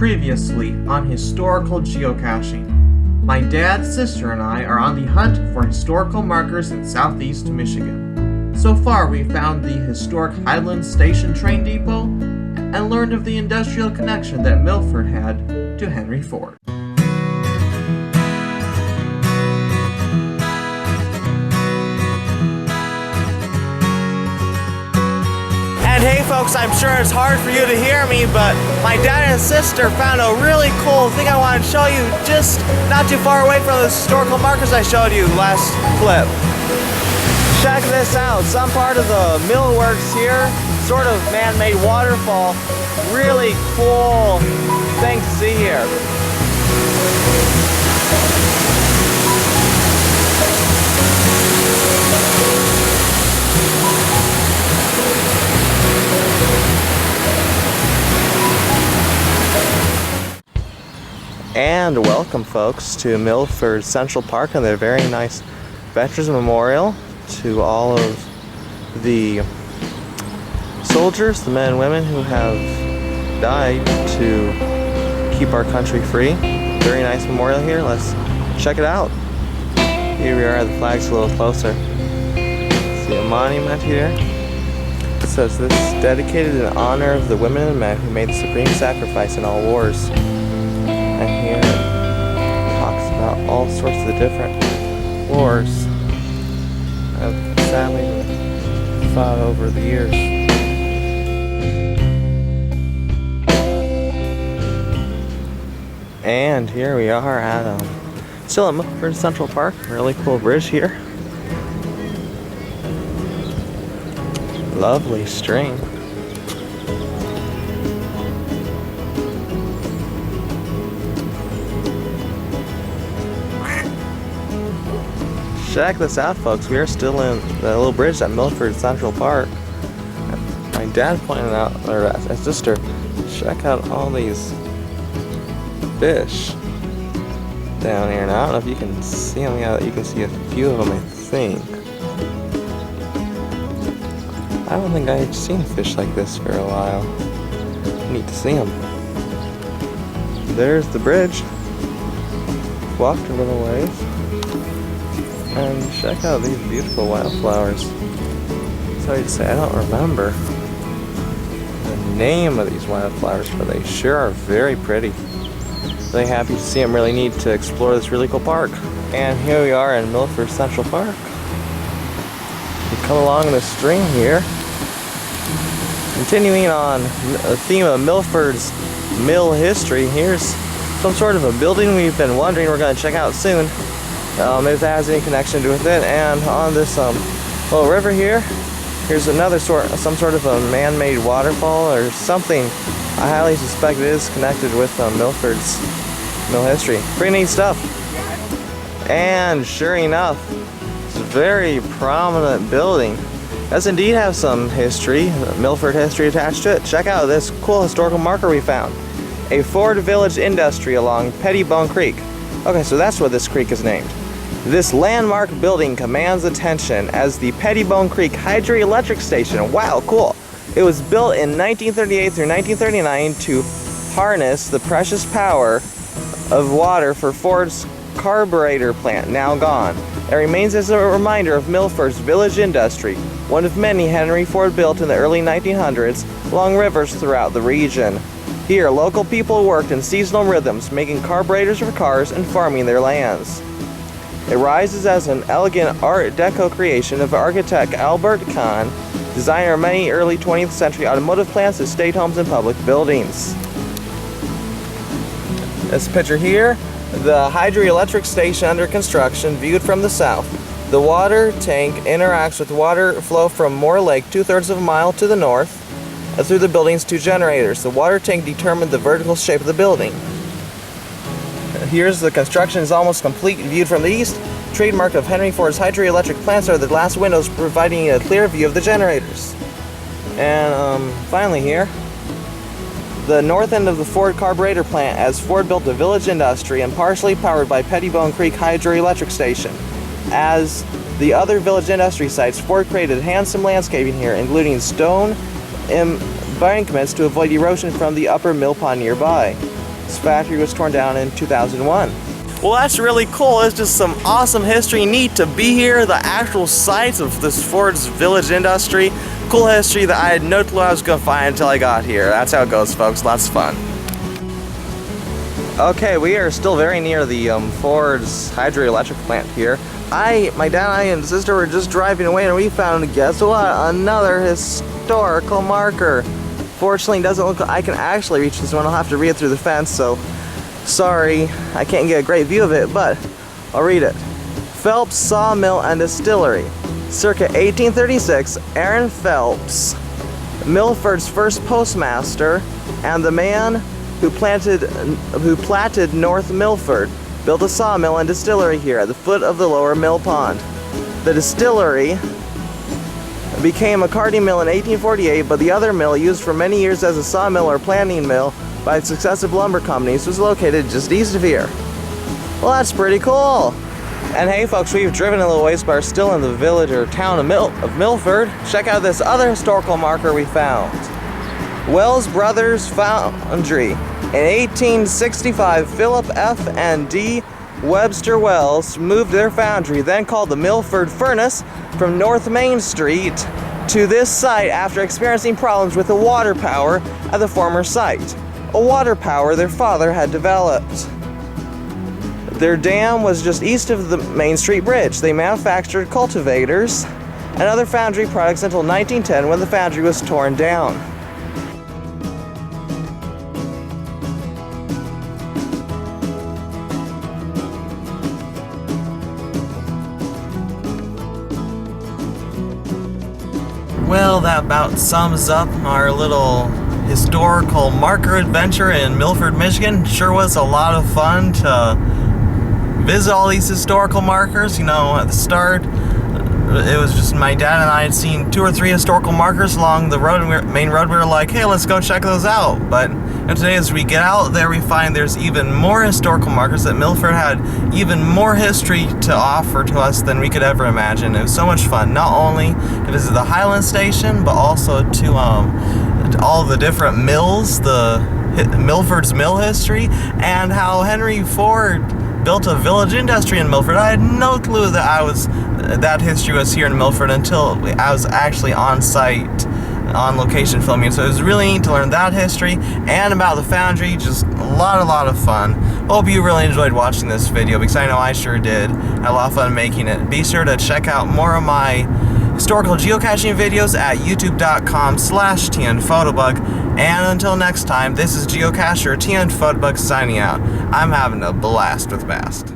Previously on historical geocaching. My dad, sister, and I are on the hunt for historical markers in southeast Michigan. So far, we've found the historic Highland Station train depot and learned of the industrial connection that Milford had to Henry Ford. Hey folks, I'm sure it's hard for you to hear me, but my dad and sister found a really cool thing I want to show you just not too far away from those historical markers I showed you last clip. Check this out. Some part of the mill works here, sort of man-made waterfall. Really cool thing to see here. And welcome folks to Milford Central Park and their very nice Veterans Memorial to all of the soldiers, the men and women who have died to keep our country free. Very nice memorial here. Let's check it out. Here we are, the flag's a little closer. See a monument here. It says this is dedicated in honor of the women and men who made the supreme sacrifice in all wars. And here it talks about all sorts of the different wars that sadly fought over the years. And here we are at still at Milford Central Park. Really cool bridge here. Lovely stream. Check this out folks, we are still in the little bridge at Milford Central Park. My dad pointed out, or my sister, check out all these fish down here. Now I don't know if you can see them, yeah, you can see a few of them I think. I don't think I've seen fish like this for a while. Neat to see them. There's the bridge. Walked a little ways. And check out these beautiful wildflowers. Sorry to say, I don't remember the name of these wildflowers, but they sure are very pretty. Really happy to see them. Really need to explore this really cool park. And here we are in Milford Central Park. We come along the stream here. Continuing on the theme of Milford's mill history, here's some sort of a building we've been wondering we're going to check out soon. If that has any connection to it. And on this little river here, here's another some sort of a man-made waterfall or something. I highly suspect it is connected with Milford's mill history. Pretty neat stuff. And sure enough, it's a very prominent building. Does indeed have some history, Milford history attached to it. Check out this cool historical marker we found. A Ford Village Industry along Pettibone Creek. Okay, so that's what this creek is named. This landmark building commands attention as the Pettibone Creek hydroelectric station. Wow, cool. It was built in 1938 through 1939 to harness the precious power of water for Ford's carburetor plant, now gone. It remains as a reminder of Milford's village industry, one of many Henry Ford built in the early 1900s along rivers throughout the region. Here, local people worked in seasonal rhythms, making carburetors for cars and farming their lands. It rises as an elegant Art Deco creation of architect Albert Kahn, designer of many early 20th century automotive plants, estate homes, and public buildings. This picture here, the hydroelectric station under construction, viewed from the south. The water tank interacts with water flow from Moore Lake 2/3 of a mile to the north through the building's two generators. The water tank determined the vertical shape of the building. Here's the construction is almost complete, viewed from the east. Trademark of Henry Ford's hydroelectric plants are the glass windows providing a clear view of the generators. And finally here, the north end of the Ford carburetor plant, as Ford built a village industry and partially powered by Pettibone Creek hydroelectric station. As the other village industry sites, Ford created handsome landscaping here, including stone embankments to avoid erosion from the upper mill pond nearby. This factory was torn down in 2001. Well, that's really cool. It's just some awesome history. Neat to be here. The actual sites of this Ford's village industry. Cool history that I had no clue I was going to find until I got here. That's how it goes, folks. Lots of fun. Okay, we are still very near the Ford's hydroelectric plant here. My dad, and sister were just driving away and we found, guess what? Another historical marker. Fortunately, it doesn't look like I can actually reach this one. I'll have to read it through the fence, so sorry, I can't get a great view of it, but I'll read it. Phelps Sawmill and Distillery. Circa 1836, Aaron Phelps, Milford's first postmaster, and the man who platted North Milford, built a sawmill and distillery here at the foot of the lower mill pond. The distillery became a carding mill in 1848, but the other mill, used for many years as a sawmill or planing mill by successive lumber companies, was located just east of here. Well, that's pretty cool. And hey folks, we've driven a little ways, but are still in the village or town of Milford. Check out this other historical marker we found. Wells Brothers Foundry. In 1865, Philip F. and D. Webster Wells moved their foundry, then called the Milford Furnace, from North Main Street to this site after experiencing problems with the water power at the former site. A water power their father had developed. Their dam was just east of the Main Street Bridge. They manufactured cultivators and other foundry products until 1910, when the foundry was torn down. Well, that about sums up our little historical marker adventure in Milford, Michigan. Sure was a lot of fun to visit all these historical markers. You know, at the start, it was just my dad and I had seen 2 or 3 historical markers along the road, main road. We were like, hey, let's go check those out. But today, as we get out there, we find there's even more historical markers, that Milford had even more history to offer to us than we could ever imagine. It was so much fun, not only to visit the Highland Station, but also to all the different mills, Milford's mill history, and how Henry Ford built a village industry in Milford. I had no clue that history was here in Milford until I was actually on site, on location filming. So it was really neat to learn that history and about the foundry. Just a lot of fun. Hope you really enjoyed watching this video, because I know I sure did. Had a lot of fun making it. Be sure to check out more of my historical geocaching videos at youtube.com/tnphotobug. And until next time, this is Geocacher TN Photobug signing out. I'm having a blast with Bast.